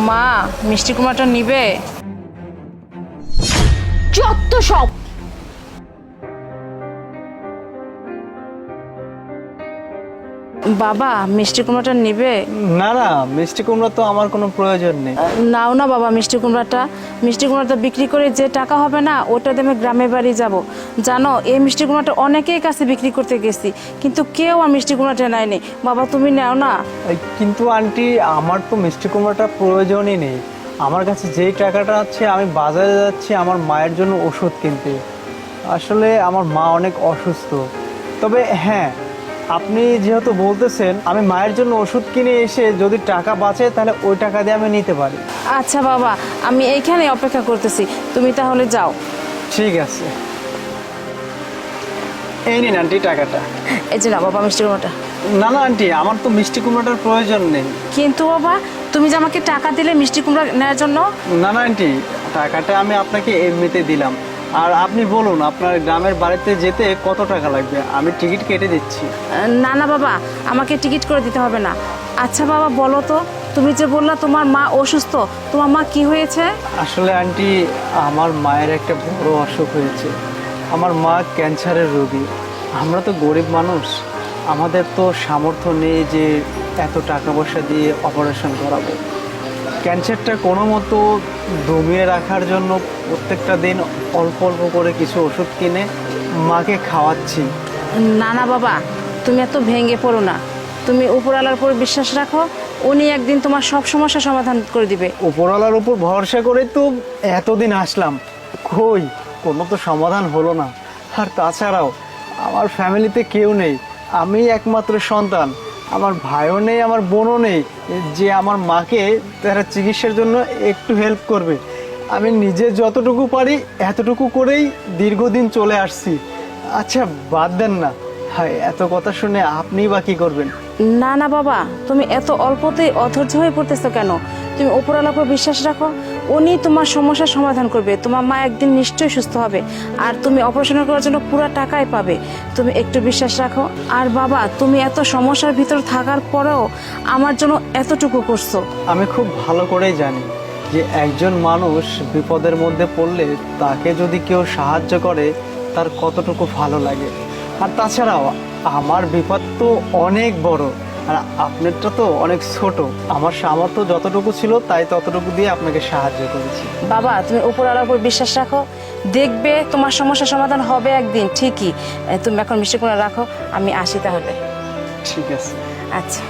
মা মিষ্টি কুমড়াটা নিবে? যত সব। বাবা মিষ্টি কুমড়াটা নিবে? না না, মিষ্টি কুমড়া তো আমার কোনো প্রয়োজন নেই। নাও না বাবা মিষ্টি কুমড়াটা বিক্রি করে যে টাকা হবে না ওটা দিয়ে আমি গ্রামের বাড়ি যাব। জানো এই মিষ্টি কুমড়াটা অনেকের কাছে বিক্রি করতে গেছি, কিন্তু কেউ আর মিষ্টি কুমড়াটা নেয়নি। বাবা তুমি নাও না। কিন্তু আন্টি, আমার তো মিষ্টি কুমড়াটা প্রয়োজনই নেই। আমার কাছে যেই টাকাটা আছে আমি বাজারে যাচ্ছি আমার মায়ের জন্য ওষুধ কিনতে। আসলে আমার মা অনেক অসুস্থ। তবে হ্যাঁ, আপনি যেহেতু বলতেছেন, আমি মায়ের জন্য ওষুধ কিনে এসে যদি টাকা বাঁচে তাহলে ওই টাকা দিয়ে আমি নিতে পারি। আচ্ছা বাবা, আমি এইখানে অপেক্ষা করতেছি, তুমি তাহলে যাও। ঠিক আছে, এই নিন আন্টি টাকাটা। এই যে না বাবা মিষ্টি কুমড়াটা। না না আন্টি, আমার তো মিষ্টি কুমড়াটার প্রয়োজন নেই। কিন্তু বাবা তুমি যে আমাকে টাকা দিলে মিষ্টি কুমড়া নেওয়ার জন্য। না না আন্টি, টাকাটা আমি আপনাকে এমনিতে দিলাম। আর আপনি বলুন আপনার গ্রামের বাড়িতে যেতে কত টাকা লাগবে, আমি টিকিট কেটে দিচ্ছি। না না বাবা, আমাকে টিকিট করে দিতে হবে না। আচ্ছা বাবা বলো তো, তুমি যে বললা তোমার মা অসুস্থ, তোমার মা কি হয়েছে? আসলে আন্টি, আমার মায়ের একটা বড় অসুখ হয়েছে। আমার মা ক্যান্সারের রোগী। আমরা তো গরিব মানুষ, আমাদের তো সামর্থ্য নেই যে এত টাকা পয়সা দিয়ে অপারেশন করাবো। ক্যান্সারটা কোনো মতো দমিয়ে রাখার জন্য প্রত্যেকটা দিন অল্প অল্প করে কিছু ওষুধ কিনে মাকে খাওয়াচ্ছি। না না বাবা, তুমি এত ভেঙে পড়ো না। তুমি উপরওয়ালার উপর বিশ্বাস রাখো, উনি একদিন তোমার সব সমস্যার সমাধান করে দিবে। উপরওয়ালার উপর ভরসা করে তো এতদিন আসলাম, কই কোনো তো সমাধান হলো না। আর তাছাড়াও আমার ফ্যামিলিতে কেউ নেই, আমি একমাত্র সন্তান। আমার ভাইও নেই, আমার বোনও নেই যে আমার মাকে তারা চিকিৎসার জন্য একটু হেল্প করবে। আমি নিজে যতটুকু পারি এতটুকু করেই দীর্ঘদিন চলে আসছি। আচ্ছা বাদ দেন না, হ্যাঁ এত কথা শুনে আপনিই বা কী করবেন? না না বাবা, তুমি এত অল্পতেই অধৈর্য হয়ে পড়তেছো কেন? তুমি উপরওয়ালার উপর বিশ্বাস রাখো, উনি তোমার সমস্যার সমাধান করবে। তোমার মা একদিন নিশ্চয়ই সুস্থ হবে, আর তুমি অপারেশন করার জন্য পুরো টাকাই পাবে। তুমি একটু বিশ্বাস রাখো। আর বাবা, তুমি এত সমস্যার ভিতর থাকার পরেও আমার জন্য এতটুকু করছো। আমি খুব ভালো করেই জানি যে একজন মানুষ বিপদের মধ্যে পড়লে তাকে যদি কেউ সাহায্য করে তার কতটুকু ভালো লাগে। আর তাছাড়াও আমার বিপদ তো অনেক বড়, আর আপনারটা তো অনেক ছোট। আমার সামর্থ্য যতটুকু ছিল তাই ততটুকু দিয়ে আপনাকে সাহায্য করেছি। বাবা তুমি উপরওয়ালার উপর বিশ্বাস রাখো, দেখবে তোমার সমস্যার সমাধান হবে একদিন ঠিকই। তুমি এখন মিষ্টি কুমড়া রাখো, আমি আসি তাহলে। ঠিক আছে। আচ্ছা।